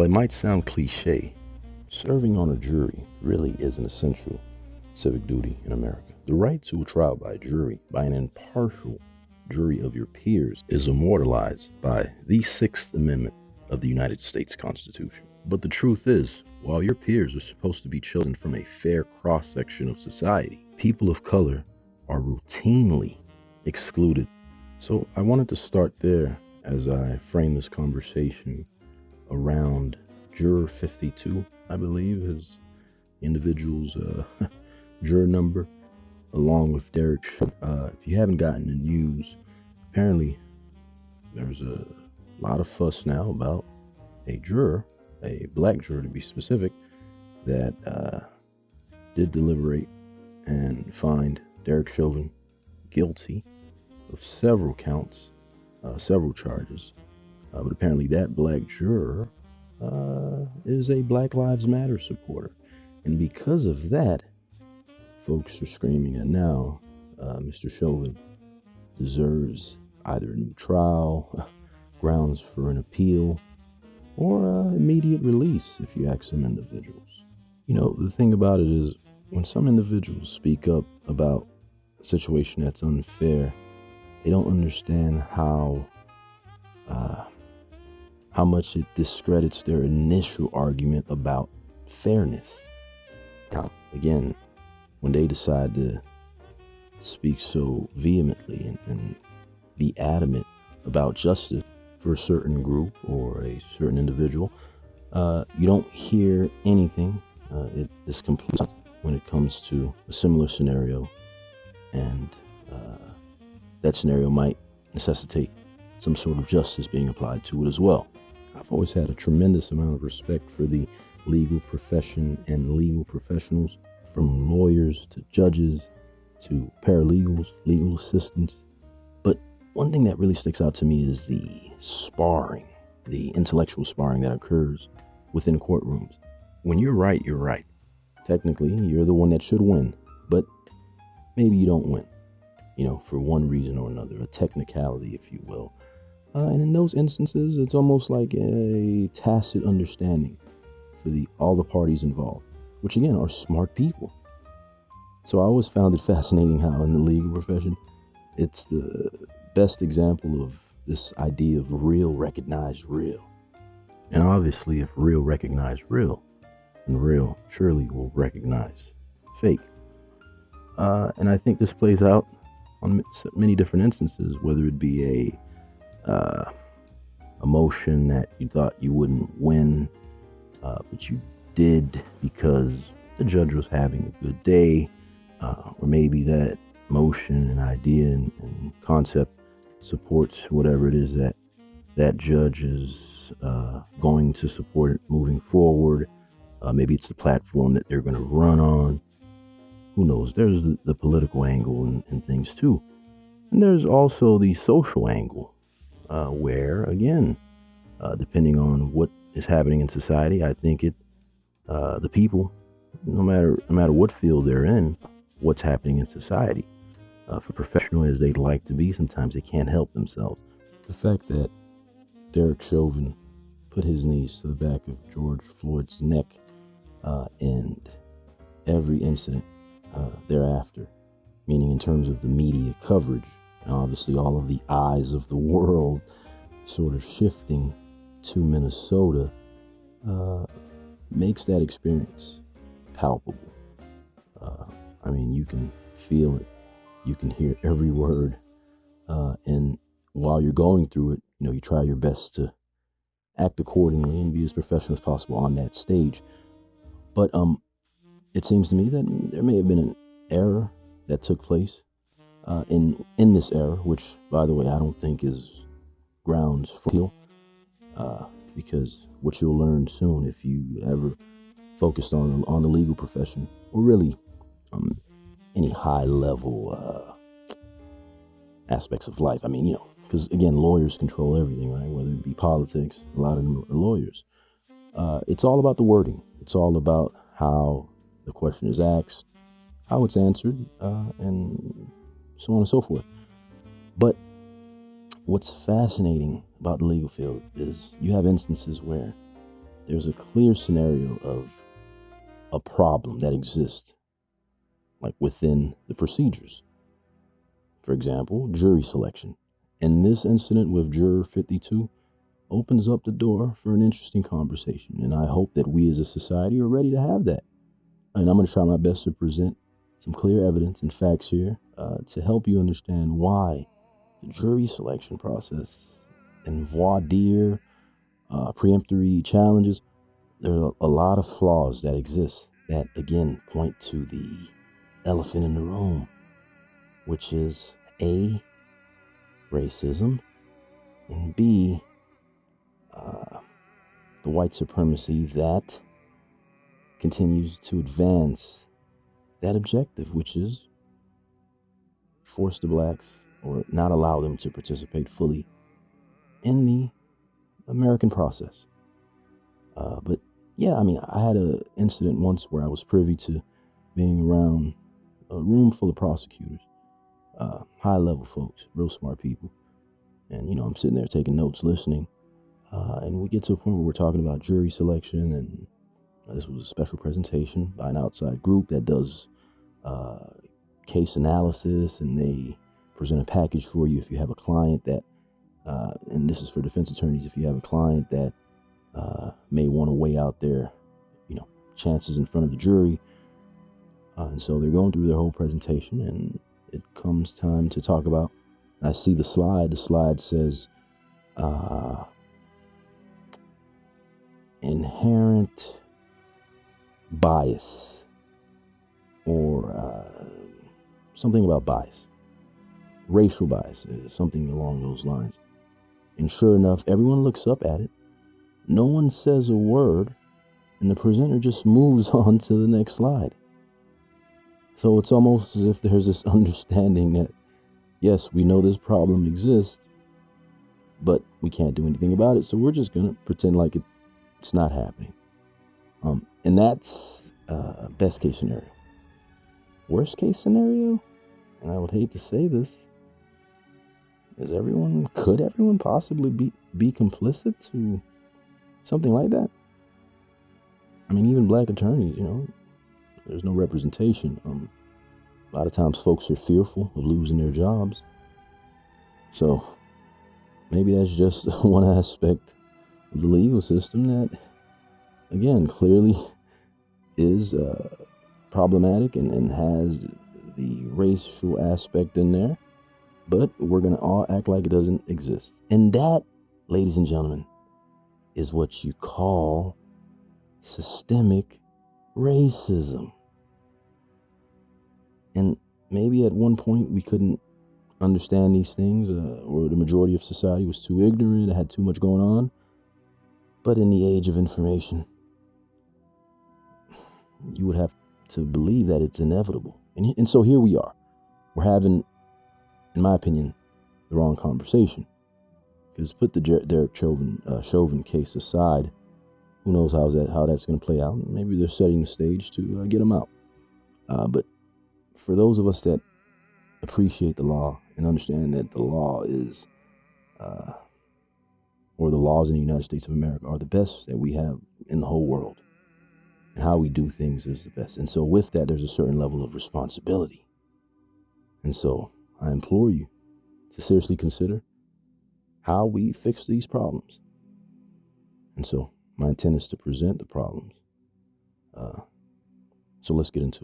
it might sound cliche, serving on a jury really is an essential civic duty in America. The right to a trial by jury, by an impartial jury of your peers, is immortalized by the Sixth Amendment of the United States Constitution. But the truth is, while your peers are supposed to be chosen from a fair cross-section of society, people of color are routinely excluded. So I wanted to start there as I frame this conversation around Juror 52, I believe, is the individual's juror number, along with Derek. If you haven't gotten the news, apparently there's a lot of fuss now about a juror, a black juror to be specific, that did deliberate and find Derek Chauvin guilty of several counts, several charges. But apparently that black juror is a Black Lives Matter supporter. And because of that, folks are screaming that now Mr. Chauvin deserves either a new trial, grounds for an appeal, or immediate release, if you ask some individuals. You know, the thing about it is, when some individuals speak up about a situation that's unfair, they don't understand how much it discredits their initial argument about fairness. Now, again, when they decide to speak so vehemently and be adamant about justice for a certain group or a certain individual, you don't hear anything. It is complete when it comes to a similar scenario, and that scenario might necessitate some sort of justice being applied to it as well. I've always had a tremendous amount of respect for the legal profession and legal professionals, from lawyers to judges to paralegals, legal assistants. But one thing that really sticks out to me is the sparring, the intellectual sparring that occurs within courtrooms. When you're right, you're right. Technically, you're the one that should win, but maybe you don't win, for one reason or another, a technicality, if you will. And in those instances, it's almost like a tacit understanding for all the parties involved, which again are smart people. So I always found it fascinating how in the legal profession, it's the best example of this idea of real recognized real. And obviously, if real recognized real, then real surely will recognize fake. And I think this plays out on many different instances, whether it be a motion that you thought you wouldn't win, but you did because the judge was having a good day, or maybe that motion and idea and concept supports whatever it is that judge is going to support it moving forward. Maybe it's the platform that they're going to run on. Who knows? There's the political angle and things too. And there's also the social angle, where, again, depending on what is happening in society, I think the people, no matter what field they're in, what's happening in society, for professional as they'd like to be, sometimes they can't help themselves. The fact that Derek Chauvin put his knees to the back of George Floyd's neck, and every incident thereafter, meaning in terms of the media coverage, and obviously all of the eyes of the world sort of shifting to Minnesota, makes that experience palpable. I mean, you can feel it, you can hear every word, and while you're going through it, you try your best to act accordingly and be as professional as possible on that stage. But it seems to me that there may have been an error that took place in this error, which, by the way, I don't think is grounds for appeal, because what you'll learn soon, if you ever focused on the legal profession, or really any high level aspects of life. I mean, because again, lawyers control everything, right? Whether it be politics, a lot of them are lawyers. It's all about the wording. It's all about how the question is asked, how it's answered, and so on and so forth. But what's fascinating about the legal field is you have instances where there's a clear scenario of a problem that exists, like within the procedures. For example, jury selection. And this incident with Juror 52 opens up the door for an interesting conversation. And I hope that we as a society are ready to have that. And I'm going to try my best to present some clear evidence and facts here to help you understand why the jury selection process and voir dire, preemptory challenges, there are a lot of flaws that exist that, again, point to the elephant in the room, which is A, racism, and B, the white supremacy that continues to advance that objective, which is force the blacks or not allow them to participate fully in the American process. But yeah, I mean, I had an incident once where I was privy to being around a room full of prosecutors, high-level folks, real smart people. And, I'm sitting there taking notes, listening. And we get to a point where we're talking about jury selection, and this was a special presentation by an outside group that does case analysis, and they present a package for you if you have a client that, and this is for defense attorneys, if you have a client that may want to weigh out their, chances in front of the jury. And so they're going through their whole presentation, and it comes time to talk about, I see the slide. The slide says, inherent bias, or something about bias, racial bias, something along those lines. And sure enough, everyone looks up at it. No one says a word, and the presenter just moves on to the next slide. So it's almost as if there's this understanding that, yes, we know this problem exists, but we can't do anything about it, so we're just going to pretend like it's not happening. And that's best case scenario. Worst case scenario, and I would hate to say this, is could everyone possibly be complicit to something like that? I mean, even black attorneys, there's no representation. A lot of times folks are fearful of losing their jobs. So maybe that's just one aspect of the legal system that, again, clearly is problematic and has the racial aspect in there. But we're going to all act like it doesn't exist. And that, ladies and gentlemen, is what you call systemic racism. And maybe at one point we couldn't understand these things, or the majority of society was too ignorant, had too much going on. But in the age of information, you would have to believe that it's inevitable. And so here we are. We're having, in my opinion, the wrong conversation. Because put the Derek Chauvin case aside, who knows how that's going to play out. Maybe they're setting the stage to get him out. But for those of us that appreciate the law and understand that the law is, or the laws in the United States of America are the best that we have in the whole world, and how we do things is the best. And so with that, there's a certain level of responsibility. And so I implore you to seriously consider how we fix these problems. And so my intent is to present the problems. So let's get into it.